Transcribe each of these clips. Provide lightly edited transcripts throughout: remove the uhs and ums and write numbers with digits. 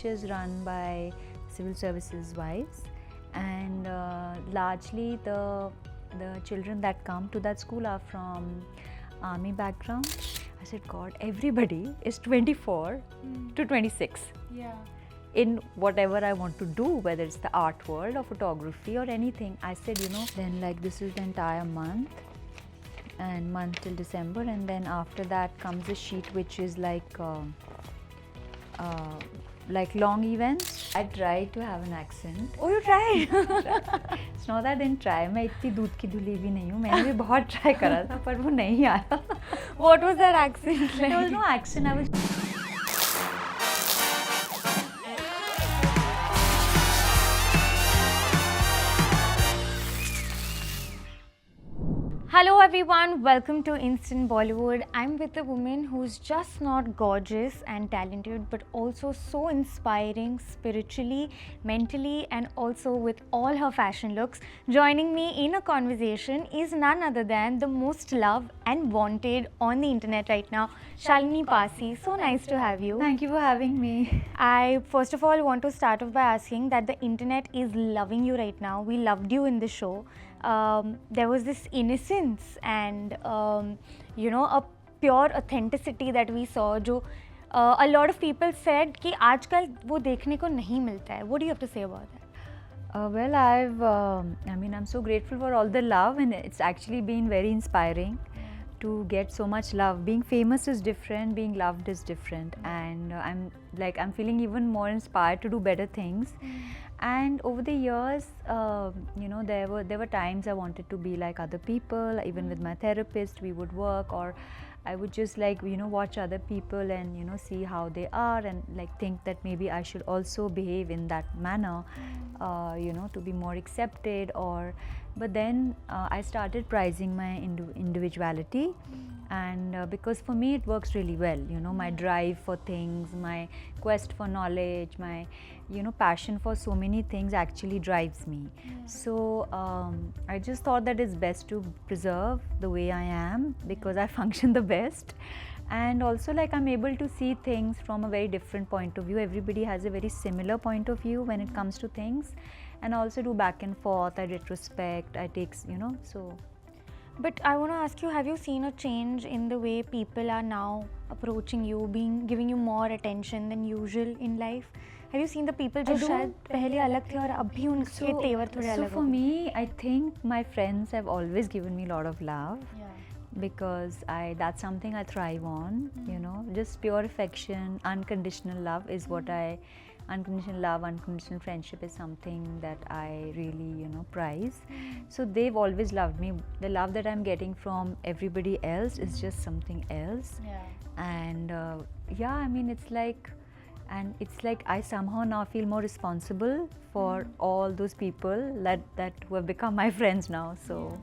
which is run by civil services wives, and largely the children that come to that school are from army background. I said, God, everybody is 24 to 26. Yeah. In whatever I want to do, whether it's the art world or photography or anything. I said, then like this is the entire month till December, and then after that comes a sheet which is like long events. I tried to have an accent. Oh, you tried? It's not that I didn't try. मैं इतनी दूध की धुली भी नहीं हूँ. मैंने भी बहुत try करा था, पर वो नहीं आया. What was that accent like? There was no accent. I was. Hello everyone, welcome to Instant Bollywood. I'm with a woman who's just not gorgeous and talented but also so inspiring spiritually, mentally and also with all her fashion looks. Joining me in a conversation is none other than the most loved and wanted on the internet right now, Shalini Passi. So nice to have you. Thank you for having me. I first of all want to start off by asking that the internet is loving you right now. We loved you in the show. There was this innocence and a pure authenticity that we saw, जो a lot of people said कि आजकल वो देखने को नहीं मिलता है. What do you have to say about that? Well, I'm so grateful for all the love, and it's actually been very inspiring to get so much love. Being famous is different, being loved is different, and I'm feeling even more inspired to do better things. And over the years, there were times I wanted to be like other people. Even with my therapist, we would work, or I would just watch other people and see how they are, and think that maybe I should also behave in that manner, to be more accepted. But then I started prizing my individuality, and because for me it works really well. My drive for things, my quest for knowledge, my passion for so many things actually drives me. So I just thought that it's best to preserve the way I am, because I function the best. And also I'm able to see things from a very different point of view. Everybody has a very similar point of view when it comes to things, and I also do back and forth. I retrospect, I take so. But I want to ask you, have you seen a change in the way people are now approaching you, giving you more attention than usual in life? Have you seen the people जो शायद पहले अलग थे और अभी उनके तेवर थोड़े अलग हो गए? So for me, I think my friends have always given me a lot of love. Because that's something I thrive on. Just pure affection, unconditional love is what unconditional love, unconditional friendship is something that I really prize. So they've always loved me. The love that I'm getting from everybody else is just something else. And it's like I somehow now feel more responsible for all those people that who have become my friends now. So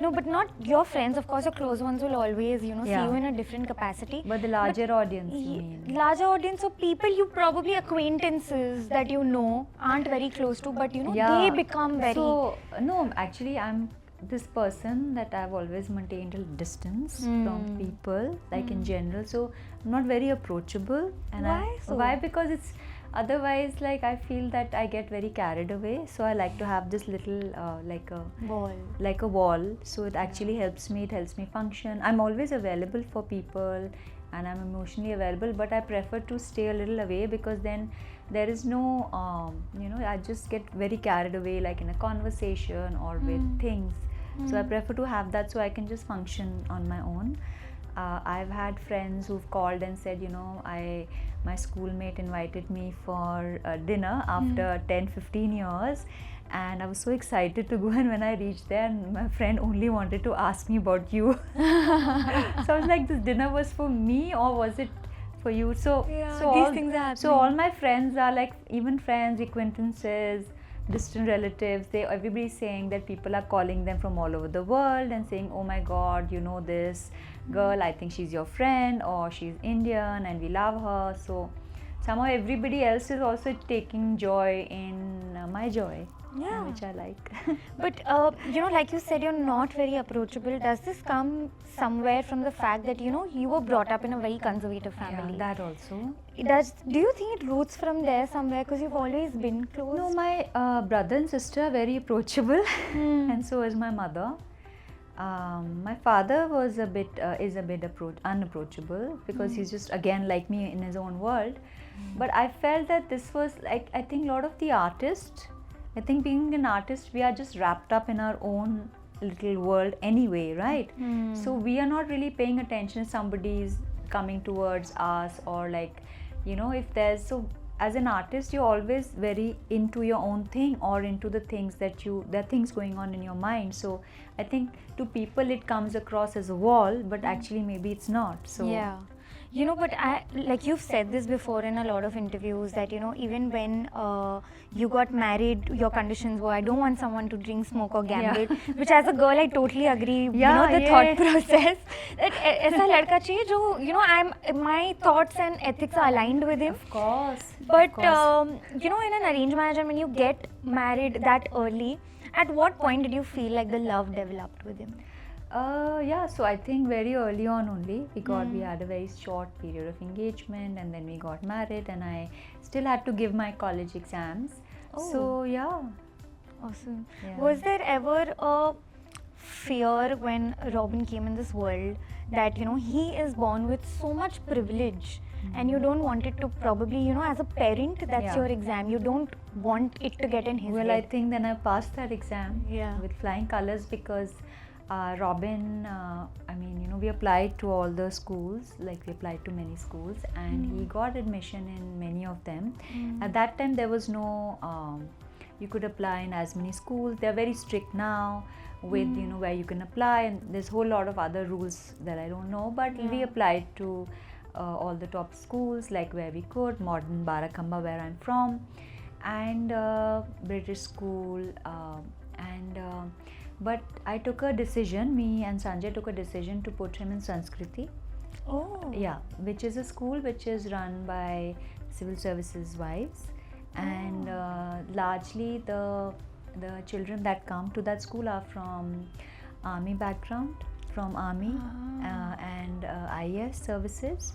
no, but not your friends, of course. Your close ones will always see you in a different capacity, but the larger audience, you mean? Larger audience, so people you probably acquaintances that aren't very close to, but they become very. So no, actually I'm this person that I've always maintained a distance from people, in general. So I'm not very approachable. And why? Because it's otherwise I feel that I get very carried away. So I like to have this little like a wall. So it actually helps me. It helps me function. I'm always available for people, and I'm emotionally available. But I prefer to stay a little away, because then there is no I just get very carried away, in a conversation or with things. So I prefer to have that, so I can just function on my own. I've had friends who've called and said, my schoolmate invited me for dinner after 10-15 years, and I was so excited to go, and when I reached there, my friend only wanted to ask me about you. So I was like, this dinner was for me, or was it for you? So these things are happening. So all my friends are even friends, acquaintances, distant relatives, everybody's saying that people are calling them from all over the world and saying, oh my God, this girl, I think she's your friend, or she's Indian and we love her. So somehow everybody else is also taking joy in my joy. Yeah. which I like. But like you said, you're not very approachable. Does this come somewhere from the fact that you were brought up in a very conservative family? Yeah, that also. Do you think it roots from there somewhere? Because you've always been close. No, my brother and sister are very approachable, and so is my mother. My father was is a bit unapproachable because he's just again like me in his own world. But I felt that this was like, I think a lot of the artists, I think being an artist, we are just wrapped up in our own little world anyway, right? So we are not really paying attention if somebody is coming towards us, or like, if there's, so as an artist you're always very into your own thing, or into the things there are things going on in your mind. So I think to people it comes across as a wall, but actually maybe it's not. So yeah. But like you've said this before in a lot of interviews, that even when you got married, your conditions were, I don't want someone to drink, smoke or gamble. Which as a girl I totally agree. The thought process that ऐसा लड़का चाहिए जो my thoughts and ethics are aligned with him. Of course. But in an arranged marriage, and when you get married that early, at what point did you feel like the love developed with him? So I think very early on only we had a very short period of engagement, and then we got married, and I still had to give my college exams. So yeah. Awesome. Yeah. Was there ever a fear when Robin came in this world that he is born with so much privilege, and you don't want it to probably as a parent, that's your exam, you don't want it to get in his head? I think then I passed that exam with flying colors, because Robin, we applied to all the schools, like we applied to many schools, and he got admission in many of them. At that time there was no, you could apply in as many schools. They're very strict now with where you can apply, and there's a whole lot of other rules that I don't know, but we applied to all the top schools, like where we could, Modern Barakamba where I'm from, and British school, but I took a decision, me and Sanjay took a decision to put him in Sanskriti. Which is a school which is run by civil services wives, and largely the children that come to that school are from army background, from army and IAS services,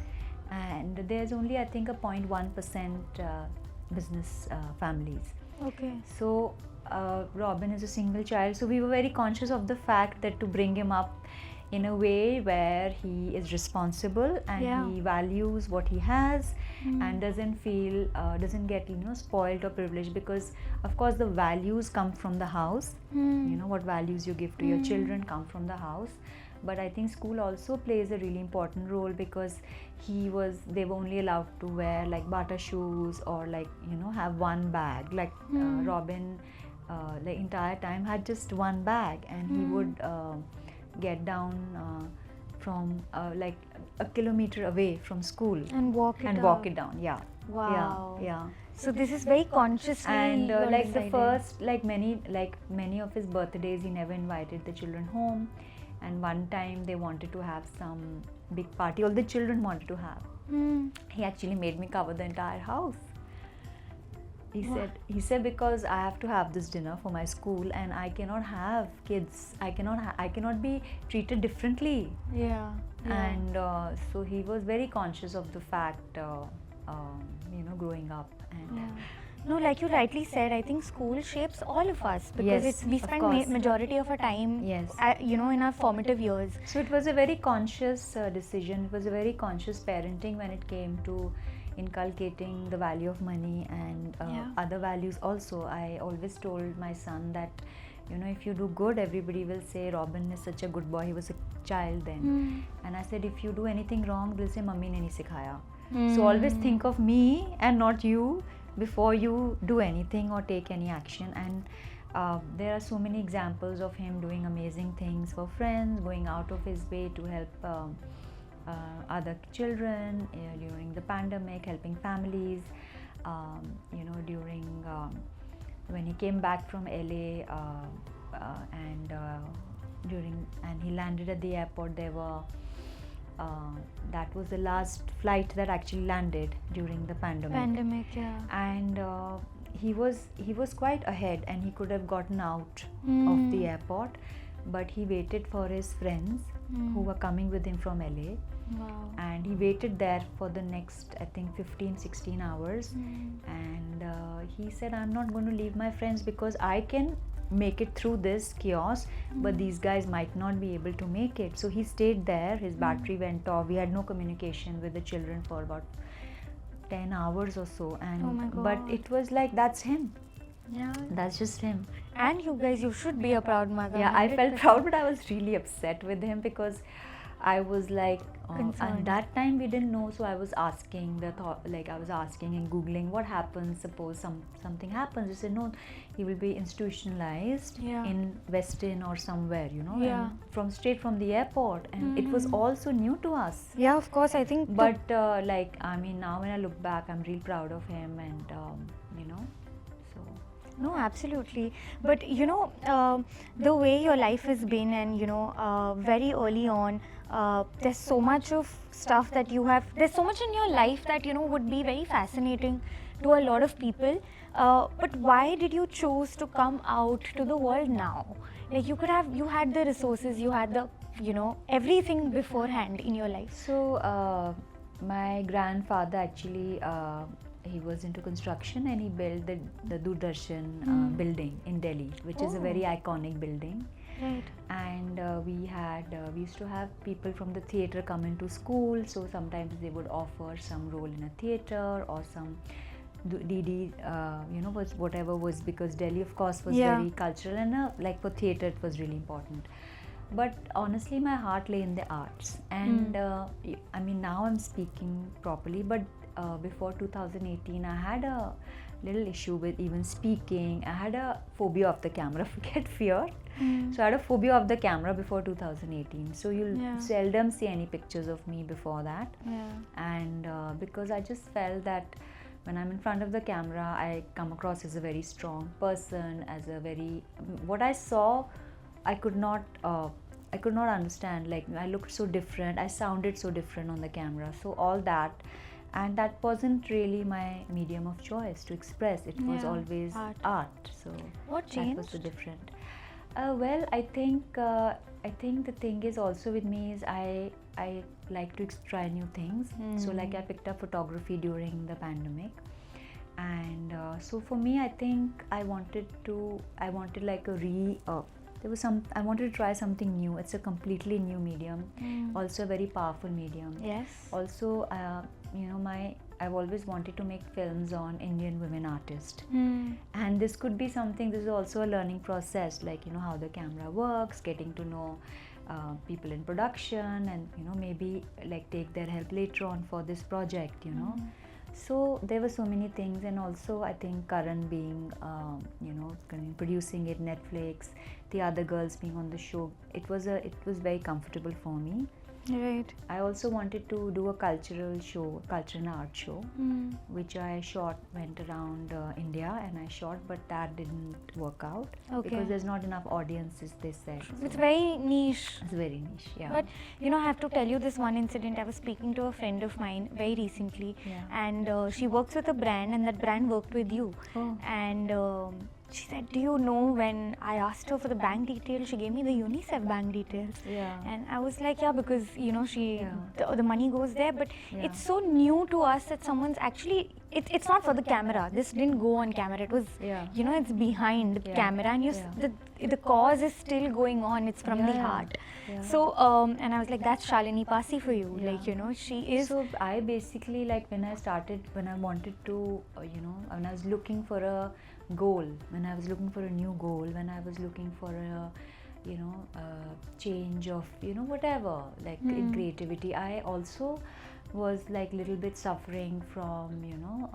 and there's only I think a 0.1% business families. Okay. So Robin is a single child, so we were very conscious of the fact that to bring him up in a way where he is responsible and he values what he has and doesn't get spoiled or privileged, because of course the values come from the house. What values you give to your children come from the house. But I think school also plays a really important role, because they were only allowed to wear like Bata shoes, or like have one bag, like Robin the entire time had just one bag, and he would get down from like a kilometer away from school and walk it down. Wow. Yeah. So this is very consciously, and like decided. the first, like many of his birthdays, he never invited the children home, and one time they wanted to have some big party, all the children wanted to have. He actually made me cover the entire house. He said because I have to have this dinner for my school, and I cannot have kids. I cannot be treated differently. And so he was very conscious of the fact, growing up. And no, like you rightly said, I think school shapes all of us, because we spend majority of our time, in our formative years. So it was a very conscious decision. It was a very conscious parenting when it came to inculcating the value of money and other values also. I always told my son that if you do good, everybody will say Robin is such a good boy. He was a child then. And I said, if you do anything wrong, they'll say mummy ne nahi sikhaya. So always think of me and not you before you do anything or take any action. And there are so many examples of him doing amazing things for friends, going out of his way to help other children during the pandemic, helping families, during when he came back from LA, and he landed at the airport, there were that was the last flight that actually landed during the pandemic. Yeah. And he was quite ahead, and he could have gotten out of the airport, but he waited for his friends who were coming with him from LA. Wow. And he waited there for the next, I think, 15-16 hours. And he said, I'm not going to leave my friends because I can make it through this chaos, but these guys might not be able to make it. So he stayed there. His battery went off. We had no communication with the children for about 10 hours or so. And Oh my but God. it was like, that's him. Yeah. That's just him. And you guys, you should be a proud mother. Yeah, I felt 100%. proud, but I was really upset with him because I was like, Concerned. and that time we didn't know, so I was asking I was asking and googling what happens. Suppose something happens. He said no, he will be institutionalized Yeah. in Westin or somewhere, you know, Yeah. and from straight from the airport, and it was all so new to us. Yeah, of course. I think. But like, I mean, now when I look back, I'm real proud of him, and you know, so. No, absolutely. But you know, the way your life has been, and you know, very early on, there's so much of stuff that you have. There's so much in your life that you know would be very fascinating to a lot of people. But why did you choose to come out to the world now? Like you had the resources, you had the, you know, everything beforehand in your life. So my grandfather actually he was into construction, and he built the Doordarshan building in Delhi, which is a very iconic building. Right. And we used to have people from the theatre come into school, so sometimes they would offer some role in a theatre or some DD, you know, was whatever was, because Delhi of course was Yeah. very cultural, and like for theatre it was really important. But honestly, my heart lay in the arts, and I mean, now I'm speaking properly, but before 2018 I had a little issue with even speaking. I had a phobia of the camera, forget fear. So I had a phobia of the camera before 2018. So you'll Yeah. seldom see any pictures of me before that. Yeah. And because I just felt that when I'm in front of the camera, I come across as a very strong person, as a very, what I saw, I could not understand. Like, I looked so different, I sounded so different on the camera. So all that, and that wasn't really my medium of choice to express. It was Yeah, always art. art. So What that was the changed? different. Well, I think the thing is also with me is I like to try new things. So like I picked up photography during the pandemic, and so for me, I think I wanted like I wanted to try something new. It's a completely new medium, also a very powerful medium. Yes. Also, you know, I've always wanted to make films on Indian women artists, and this could be something. This is also a learning process, like, you know, how the camera works, getting to know people in production, and you know, maybe like take their help later on for this project, you know. So there were so many things, and also I think Karan being, you know, producing it, Netflix, the other girls being on the show, it was very comfortable for me. Right. I also wanted to do a cultural and art show, which I went around India, and I shot, but that didn't work out because there's not enough audiences, they said. It's very niche. It's very niche, yeah. But you know, I have to tell you this one incident. I was speaking to a friend of mine very recently, Yeah. and she works with a brand, and that brand worked with you. Oh. And she said, do you know, when I asked her for the bank details, she gave me the UNICEF bank details. Yeah. And I was like, yeah, because you know, the money goes there, but Yeah. it's so new to us that someone's actually, it's not for the camera. This didn't go on camera. It was, Yeah. you know, it's behind the Yeah. camera, and the cause is still going on. It's from the Yeah. heart. Yeah. So, and I was like, that's Shalini Passi for you. Yeah. Like, you know, she is. So I basically, like, when I wanted to, you know, when I was looking for a goal, when I was looking for a new goal, when I was looking for a, you know, change of, you know, whatever, like in creativity, I also was like little bit suffering from, you know,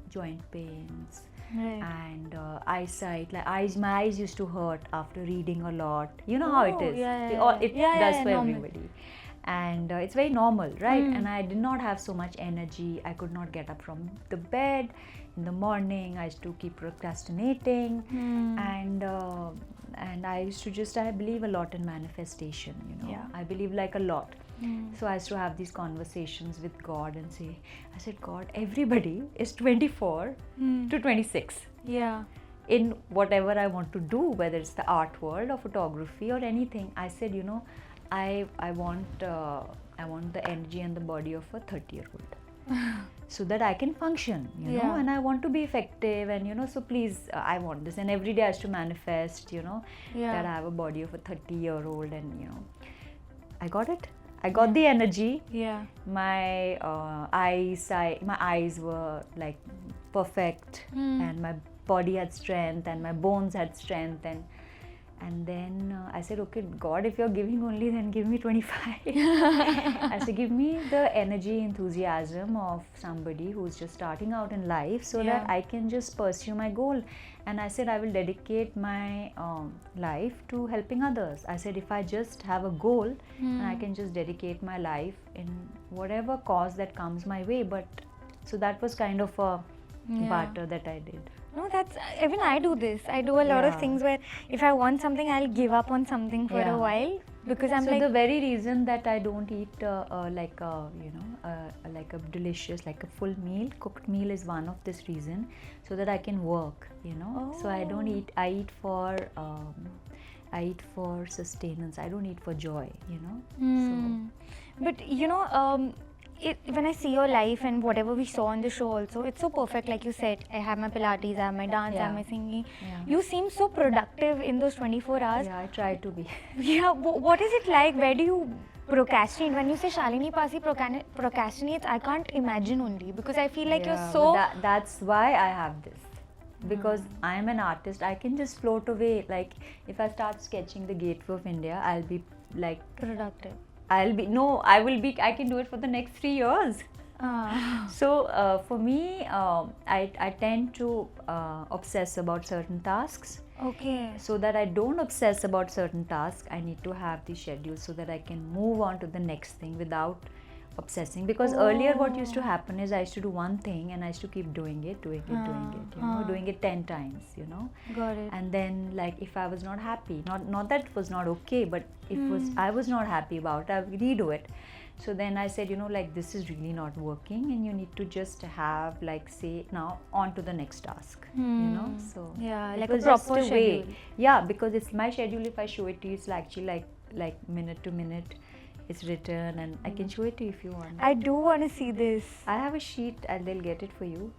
joint pains. Right. And eyesight, like my eyes used to hurt after reading a lot. You know how it Oh, is. yeah, It yeah, does yeah, for normal. everybody, and it's very normal, right? And I did not have so much energy. I could not get up from the bed in the morning. I used to keep procrastinating, and I used to I believe a lot in manifestation. You know, Yeah. I believe like a lot. So I used to have these conversations with God and say, I said, God, everybody is 24 to 26 Yeah. in whatever I want to do, whether it's the art world or photography or anything. I said, I want the energy and the body of a 30-year-old. So that I can function, Yeah. and I want to be effective, and so please, I want this. And every day I have to manifest, that I have a body of a 30-year-old, and I got it. I got the energy. Yeah. My eyes were like perfect, and my body had strength, and my bones had strength, and then I said, okay, God, if you're giving only, then give me 25. I said, give me the energy, enthusiasm of somebody who's just starting out in life, so that I can just pursue my goal. And I said, I will dedicate my life to helping others. I said, if I just have a goal, and I can just dedicate my life in whatever cause that comes my way. But so that was kind of a barter that I did. No, that's even I do this. I do a lot of Yeah. things where if I want something, I'll give up on something for a while because I'm so like, the very reason that I don't eat like a like a delicious, like a full meal, cooked meal, is one of this reason, so that I can work. So I don't eat. I eat for sustenance. I don't eat for joy. But when I see your life and whatever we saw on the show also, it's so perfect. Like you said, I have my Pilates, I have my dance, I have my singing. Yeah. You seem so productive in those 24 hours. Yeah, I try to be. Yeah, what is it like? Where do you procrastinate? When you say Shalini Passi procrastinates, I can't imagine only, because I feel like you're so... That's why I have this. Because I am an artist, I can just float away. Like if I start sketching the Gateway of India, I'll be like... productive. I can do it for the next 3 years. So for me, I tend to obsess about certain tasks. Okay. So that I don't obsess about certain tasks, I need to have the schedule so that I can move on to the next thing without obsessing. Because earlier what used to happen is I used to do one thing and I used to keep doing it, doing it 10 times, Got it. And then, like, if I was not happy, not that it was not okay, but if I was not happy about it, I would redo it. So then I said, like, this is really not working, and you need to just have, like, say, now on to the next task. So Yeah, it like a was just proper a way. schedule. Yeah, because it's my schedule. If I show it to you, it's actually like minute to minute, it's written, and I can show it to you if you want. I do want to see this. I have a sheet, and they'll get it for you.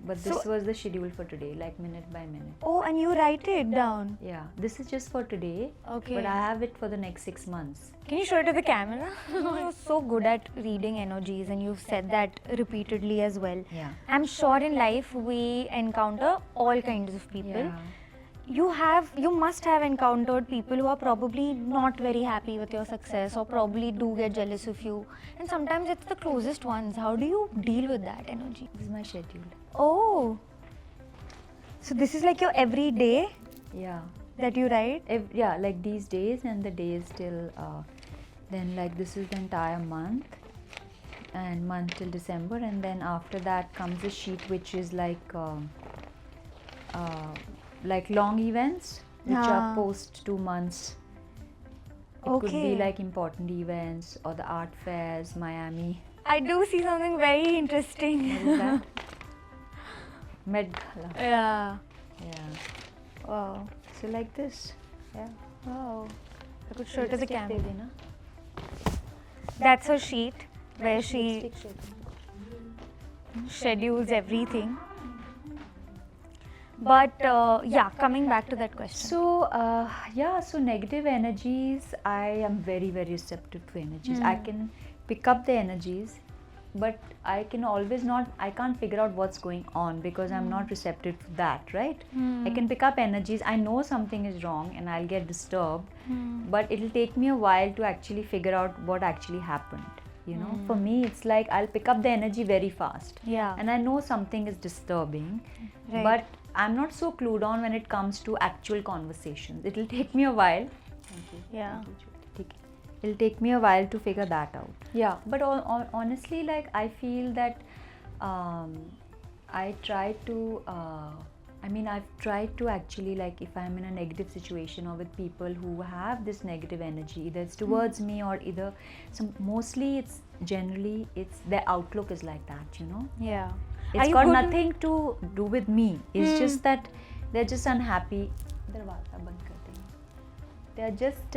But this was the schedule for today, like minute by minute. Oh, and you write it down. Yeah, this is just for today. Okay. But I have it for the next 6 months. Can you show it to the camera? You're so good at reading energies, and you've said that repeatedly as well. Yeah. I'm sure in life we encounter all kinds of people. Yeah. You must have encountered people who are probably not very happy with your success, or probably do get jealous of you. And sometimes it's the closest ones. How do you deal with that energy? This is my schedule. Oh. So this is like your everyday Yeah. that you write? Yeah, like these days and the days till, then like this is the entire month, and month till December, and then after that comes a sheet which is like long events which are post 2 months. It could be like important events or the art fairs, Miami. I do see something very interesting. What is that? Met Gala. Yeah. Yeah. Wow. So like this. Yeah. Wow. I could show it to the Lipstick camera. de देना. That's her sheet where she Lipstick shade. schedules everything. But yeah, coming back to that question. So so negative energies, I am very, very receptive to energies. I can pick up the energies, but I can't figure out what's going on because I'm not receptive to that, right? I can pick up energies. I know something is wrong and I'll get disturbed, but it'll take me a while to actually figure out what actually happened. For me, it's like I'll pick up the energy very fast. Yeah. And I know something is disturbing, Right. but I'm not so clued on when it comes to actual conversations. It'll take me a while. Thank you. Yeah. It'll take me a while to figure that out. Yeah, but honestly, like I feel that I try to I mean, I've tried to actually, like, if I'm in a negative situation or with people who have this negative energy, either it's towards me or either, mostly it's generally, it's their outlook is like that, you know. Yeah. It's got nothing to do with me. It's just that they're just unhappy. They're just,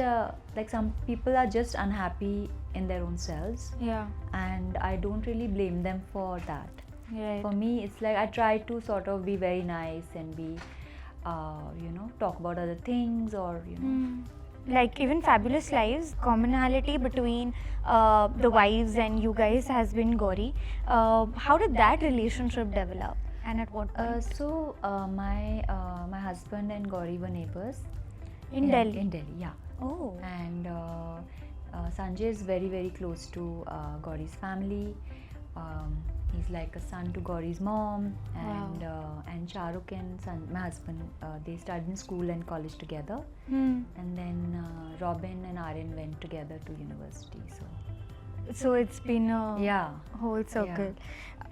like, some people are just unhappy in their own selves. Yeah. And I don't really blame them for that. Right. For me, it's like I try to sort of be very nice and be, you know, talk about other things or, you know. Like even Fabulous Lives, commonality between the wives and you guys has been Gauri. How did that relationship develop and at what point? My husband and Gauri were neighbors. In Delhi? In Delhi, yeah. Oh. And Sanjay is very, very close to Gauri's family. He's like a son to Gauri's mom, and Shahrukh and my husband, they studied in school and college together, and then Robin and Aryan went together to university. So it's been a whole circle.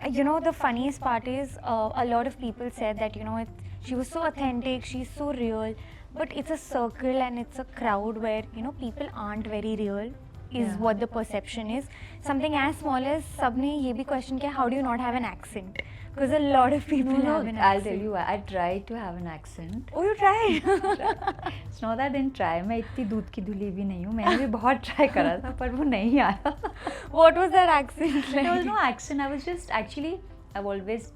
Yeah. You know, the funniest part is a lot of people said that, you know, she was so authentic, she's so real, but it's a circle and it's a crowd where, you know, people aren't very real. Is what the perception is. Something as small as sabne ye bhi question kiya, how do you not have an accent? Because a lot of people have an accent. I'll tell you why. I tried to have an accent. Oh, you tried? It's not that I didn't try. मैं इतनी दूध की धुली भी नहीं हूँ. मैंने भी बहुत try करा था, पर वो नहीं आया. What was that accent like? There was no accent. I was just actually, I've always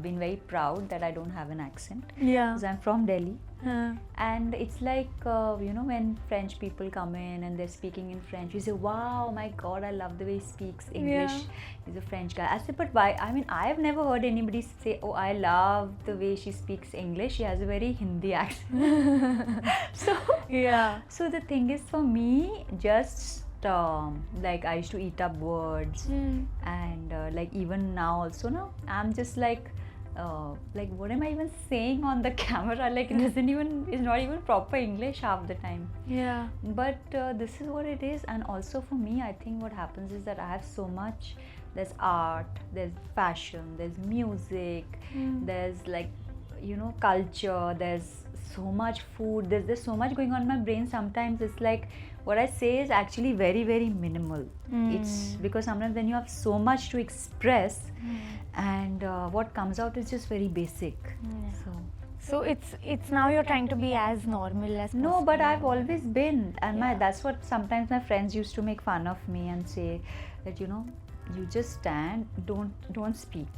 been very proud that I don't have an accent. Yeah. Because I'm from Delhi. And it's like, you know, when French people come in and they're speaking in French, you say, wow, my God, I love the way he speaks English. Yeah. He's a French guy. I said, but why? I mean, I've never heard anybody say, oh, I love the way she speaks English. She has a very Hindi accent. So the thing is, for me, just like I used to eat up words, and like even now also, now I'm just like what am I even saying on the camera? Like it's not even proper English half the time. Yeah. But this is what it is. And also for me, I think what happens is that I have so much. There's art, there's fashion, there's music, there's, like, you know, culture, there's so much food, there's so much going on in my brain. Sometimes it's like what I say is actually very, very minimal. It's because sometimes when you have so much to express, and what comes out is just very basic. So it's now you're trying to be as normal as possible. No, but I've always been, and that's what sometimes my friends used to make fun of me and say that, you know, you just stand, don't speak.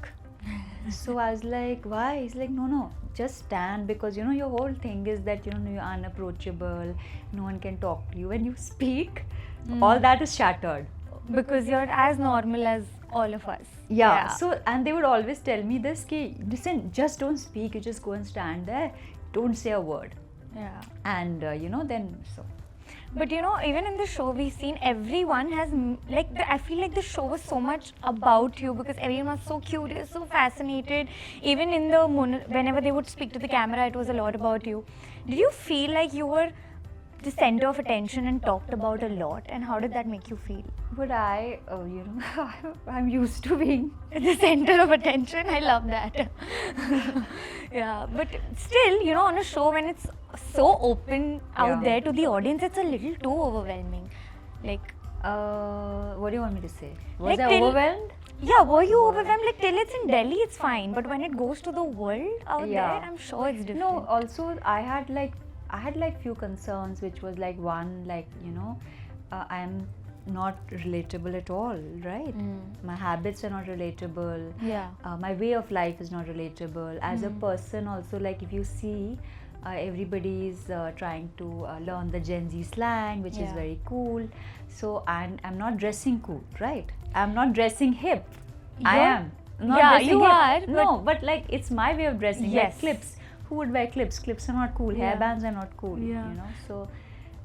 So I was like, why? He's like, no, just stand, because, you know, your whole thing is that, you know, you're unapproachable, no one can talk to you. When you speak, all that is shattered. Because you're as normal as all of us. Yeah. So, and they would always tell me this, ki, listen, just don't speak, you just go and stand there, don't say a word. Yeah. And, you know, then so. But you know, even in the show, we've seen everyone has, like, I feel like the show was so much about you because everyone was so curious, so fascinated. Even in the, whenever they would speak to the camera, it was a lot about you. Did you feel like you were the center of attention and talked about a lot? And how did that make you feel? But I, you know, I'm used to being the center of attention. I love that. Yeah, but still, you know, on a show when it's so open out there to the audience, it's a little too overwhelming. Like, what do you want me to say? Was like I overwhelmed? Yeah, were you overwhelmed? Like, till it's in Delhi, it's fine. But when it goes to the world out there, I'm sure it's different. No, also I had like few concerns, which was like, one, like, you know, I'm not relatable at all, right? My habits are not relatable. Yeah. My way of life is not relatable. As a person also, like, if you see, everybody is trying to learn the Gen Z slang, which is very cool. So I'm not dressing cool, right? I'm not dressing hip. I am. Not dressing you hip. are. No, but like, it's my way of dressing. Yes. Like clips. Who would wear clips? Clips are not cool. Hairbands are not cool. Yeah. You know, so.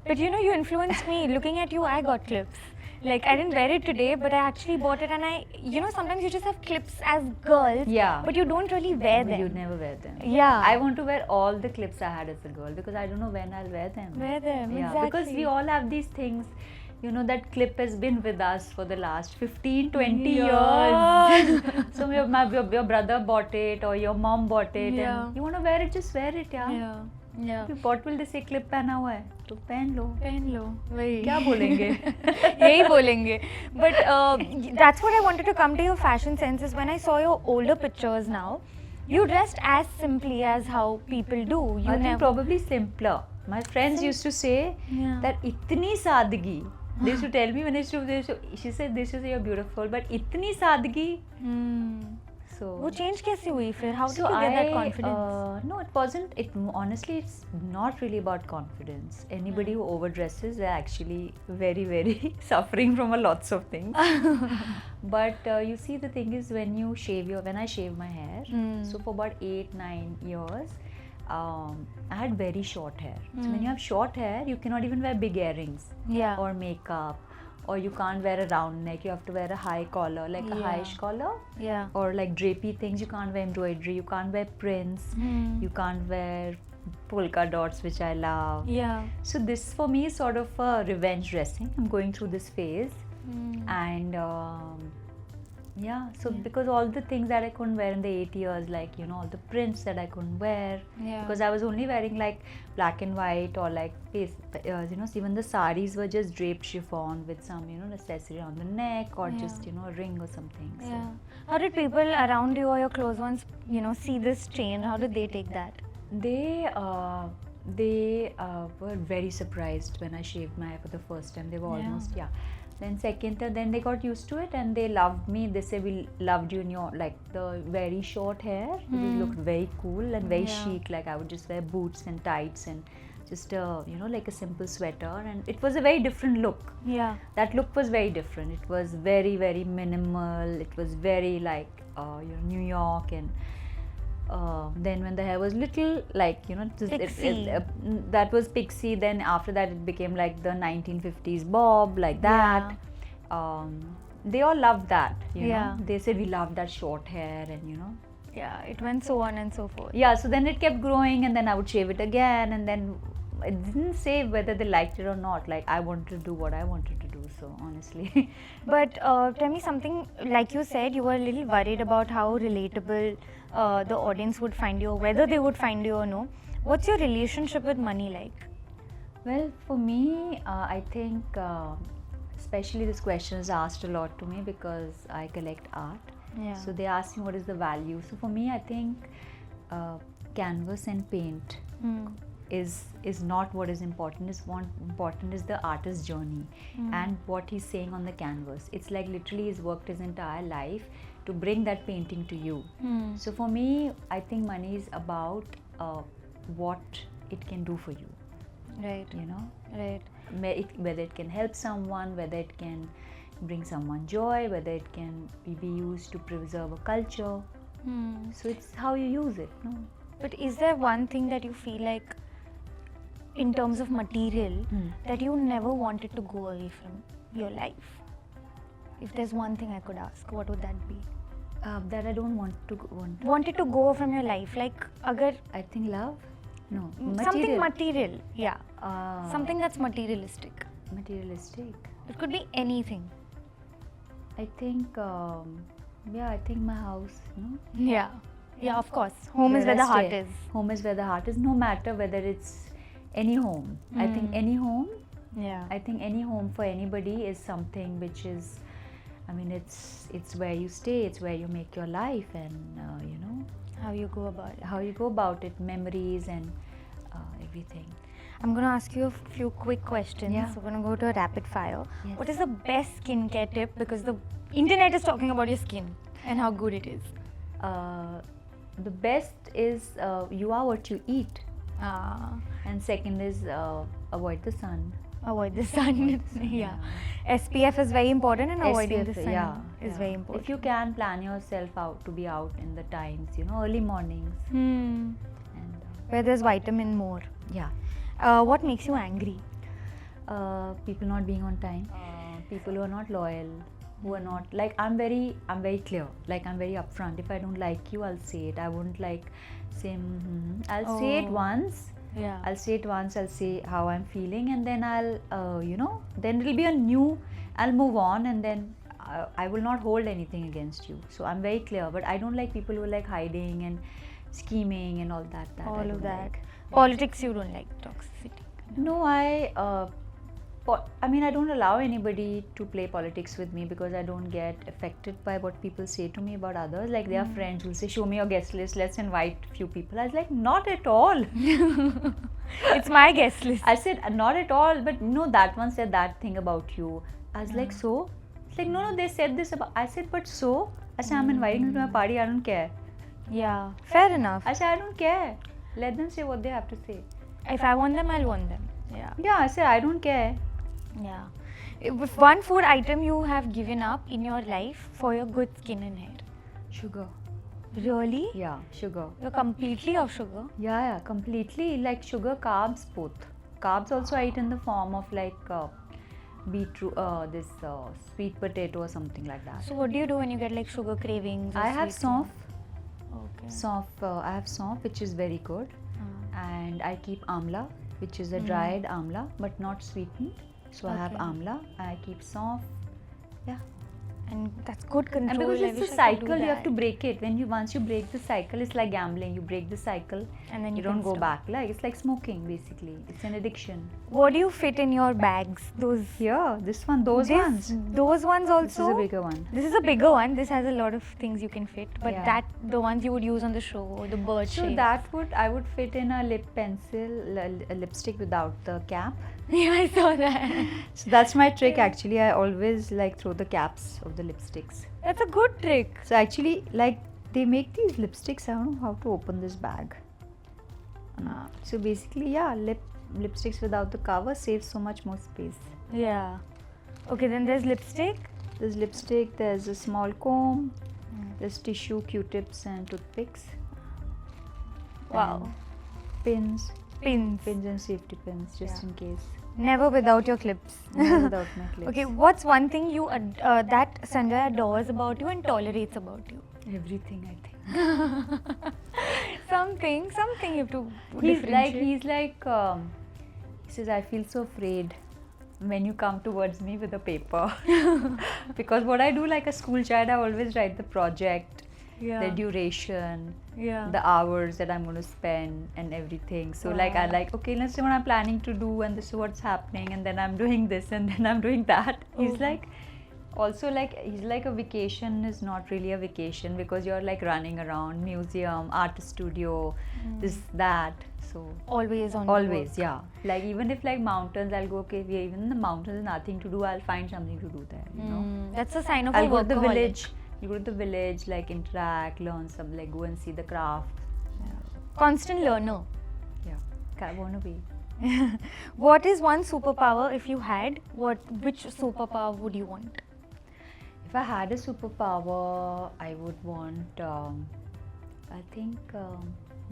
But you know, you influenced me. Looking at you, I got clips. Like, I didn't wear it today, but I actually bought it, and you know, sometimes you just have clips as girls, but you don't really wear them. You never wear them. Yeah. I want to wear all the clips I had as a girl because I don't know when I'll wear them. Wear them, exactly. Because we all have these things you know, that clip has been with us for the last 15-20 years. So your brother bought it or your mom bought it, and you want to wear it, just wear it, yeah. What will they say? Clip पहना हुआ है तो पहन लो वही क्या बोलेंगे यही बोलेंगे. But that's what I wanted to come to your fashion sense is when I saw your older pictures now, you dressed as simply as how people do. You I think probably simpler. My friends used to say that itni sadgi. They used to tell me when I used to, she said, this is, you're beautiful, but itni sadgi. So वो change कैसे हुई फिर? How did you get that confidence? No, it wasn't. Honestly, it's not really about confidence. Anybody who overdresses, they're actually very, very suffering from lots of things. But you see, the thing is, when I shave my hair, so for about 8-9 years, I had very short hair. So when you have short hair, you cannot even wear big earrings or makeup. Or you can't wear a round neck, you have to wear a high collar, like a highish collar. Or like drapey things, you can't wear embroidery, you can't wear prints, you can't wear polka dots, which I love. So this for me is sort of a revenge dressing. I'm going through this phase. And so because all the things that I couldn't wear in the 8 years, like, you know, all the prints that I couldn't wear, because I was only wearing like black and white or like you know, even the saris were just draped chiffon with some, you know, accessory on the neck or just, you know, a ring or something. So. How did people around you or your close ones, you know, see this change? How did they take that? They were very surprised when I shaved my hair for the first time. They were almost Then then they got used to it and they loved me. They say, we loved you in your, like, the very short hair. You looked very cool and very chic. Like, I would just wear boots and tights and just you know, like a simple sweater, and it was a very different look. That look was very different. It was very, very minimal. It was very like you know, New York. And then when the hair was little, like, you know, that was pixie. Then after that it became like the 1950s bob, like that. They all loved that, you know. They said, we loved that short hair, and you know. It went so on and so forth. So then it kept growing, and then I would shave it again, and then it didn't say whether they liked it or not. Like, I wanted to do what I wanted to do, so honestly. But tell me something, like you said, you were a little worried about how relatable the audience would find you, or whether they would find you or no. What's your relationship with money like? Well, for me, I think, especially this question is asked a lot to me because I collect art. So they ask me what is the value. So for me, I think canvas and paint is not what is important. Important is the artist's journey and what he's saying on the canvas. It's like literally he's worked his entire life to bring that painting to you. So for me, I think money is about what it can do for you. You know, whether it can help someone, whether it can bring someone joy, whether it can be used to preserve a culture. So it's how you use it. No? But is there one thing that you feel like, in terms of material, that you never wanted to go away from your life? If there's one thing I could ask, what would that be? That I don't wanted to go from your life, like agar I think love. No, something material, something that's materialistic. It could be anything. I think, I think my house, no? Yeah, of course. Home is where the heart is. Home is where the heart is, no matter whether it's any home. I think any home, I think any home for anybody is something which is, I mean, it's where you stay, it's where you make your life, and you know, how you go about it, memories and everything. I'm going to ask you a few quick questions. So we're going to go to a rapid fire. What is the best skincare tip? Because the internet is talking about your skin and how good it is. The best is you are what you eat. And second is avoid the sun. Avoid the sun. SPF is very important, and avoiding the sun is very important. If you can, plan yourself out to be out in the times, you know, early mornings. And where there's vitamin more. What makes you angry? People not being on time. People who are not loyal. Who are not, like, I'm very clear. Like, I'm very upfront. If I don't like you, I'll say it. I won't like say, I'll say it once, Yeah. I'll say it once, I'll say how I'm feeling, and then I'll, then it'll be a new, I'll move on, and then I will not hold anything against you. So I'm very clear, but I don't like people who are like hiding and scheming and all that. All I of don't that. like. Politics, you don't like toxicity. No, I mean, I don't allow anybody to play politics with me because I don't get affected by what people say to me about others. Like, they are friends who say, show me your guest list, let's invite a few people. I was like, not at all. It's my guest list. I said, not at all, but no, that one said that thing about you. I was like, so? It's like, no, they said this about. I said, but so? I said, I'm inviting you to my party, I don't care. Yeah, fair enough. I said, I don't care. Let them say what they have to say. If I want them, I'll want them. Yeah. Yeah, I said, I don't care. Yeah. If one food item you have given up in your life for your good skin and hair. Sugar. Really? Yeah, sugar. You're completely off sugar? Yeah, completely. Like sugar, carbs, both. Carbs also I eat in the form of like beetroot, sweet potato or something like that. So what do you do when you get like sugar cravings? I have sweet saunf. Okay. I have saunf, which is very good. And I keep amla, which is a dried amla, but not sweetened. So I have Okay. amla. I keep saunf. Yeah. And that's good control. And because I it's wish a I could do cycle, you have that. to break it. Once you break the cycle, it's like gambling. You break the cycle, And then you can don't go stop. back. Like it's like smoking, basically. It's an addiction. What do you fit in your bags? Those Here, this one, those ones. Those ones This also. is a bigger one. This is a bigger one. This has a lot of things you can fit. But Yeah. that the ones you would use on the show, or the bird So shape. that I would fit in a lip pencil, a lipstick without the cap. Yeah, I saw that. So that's my trick actually. I always like throw the caps of the lipsticks. That's a good trick. So actually, like they make these lipsticks. I don't know how to open this bag. So basically, yeah, lipsticks without the cover saves so much more space. Yeah. Okay, then there's lipstick. There's lipstick. There's a small comb. There's tissue, Q-tips, and toothpicks. Wow. And pins Pins. and safety pins, just in case. Never without your clips. Never without my clips. Okay, what's one thing you that Sanjay adores about you and tolerates about you? Everything, I think. Something you have to He's differentiate. like, he says, I feel so afraid when you come towards me with a paper. Because what I do like a school child, I always write the project, the duration, the hours that I'm going to spend and everything. So like I like, okay, let's say what I'm planning to do and this is what's happening and then I'm doing this and then I'm doing that. He's like, also like, he's like a vacation is not really a vacation because you're like running around, museum, art studio, this, that. So Always on always, work. yeah. Like even if like mountains, I'll go, okay, we even in the mountains, nothing to do, I'll find something to do there, you know. That's a sign of I'll a go to the workaholic. village. You go to the village, like interact, learn some, like go and see the craft. Constant learner. Yeah, I wanna be. What is one superpower if you had? Which superpower would you want? If I had a superpower, I would want, I think,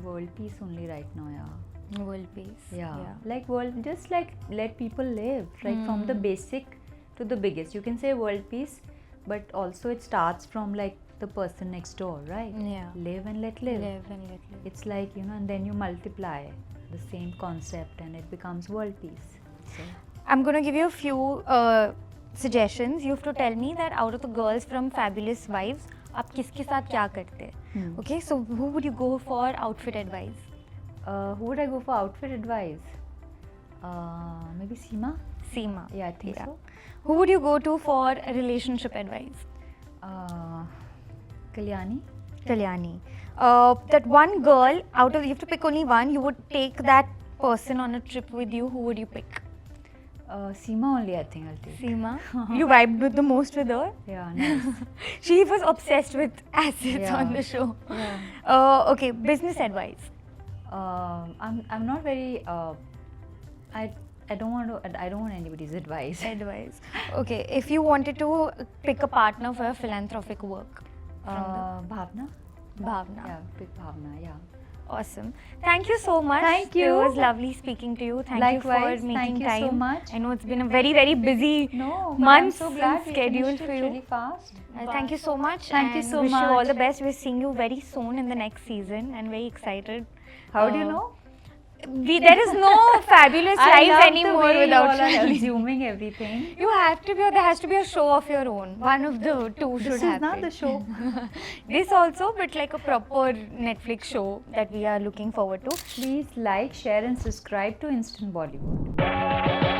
world peace only right now, yeah. World peace. Yeah. Like world, just like let people live, right? From the basic to the biggest. You can say world peace, but also it starts from like the person next door, right? Yeah. Live and let live. Live and let live. It's like, you know, and then you multiply the same concept and it becomes world peace. So, I'm going to give you a few suggestions. You have to tell me that out of the girls from Fabulous Wives, आप किसके साथ क्या करते हैं? Okay, so who would you go for outfit advice? who would I go for outfit advice? Maybe Seema? Seema. Yeah, I think so. Who would you go to for relationship advice? Kalyani? Kalyani. That one girl, out of, you have to pick only one, you would take that person on a trip with you, who would you pick? Seema only, I think I'll take. Seema. You vibed with the most with her? Yeah, nice. She was obsessed with acids Yeah. on the show. Yeah. Okay, business advice. I'm not very. I don't want anybody's advice. Advice. Okay, if you wanted to pick a partner for your philanthropic work. Bhavna. Bhavna. Yeah, pick Bhavna. Yeah. Awesome. Thank you so much. Thank you. It was lovely speaking to you. Thank Likewise, you for making thank you time. so much. I know it's been a very, very busy No, but months I'm so glad we schedule finished for it you. really fast. Thank you so much. Thank you and so wish you all much. the best. We're seeing you very soon in the next season and very excited. How do you know? There is no fabulous life anymore without Shalini. Assuming everything. You have to be, or there has to be a show of your own. One of the two should This is happen. not the show. This also, but like a proper Netflix show that we are looking forward to. Please like, share, and subscribe to Instant Bollywood.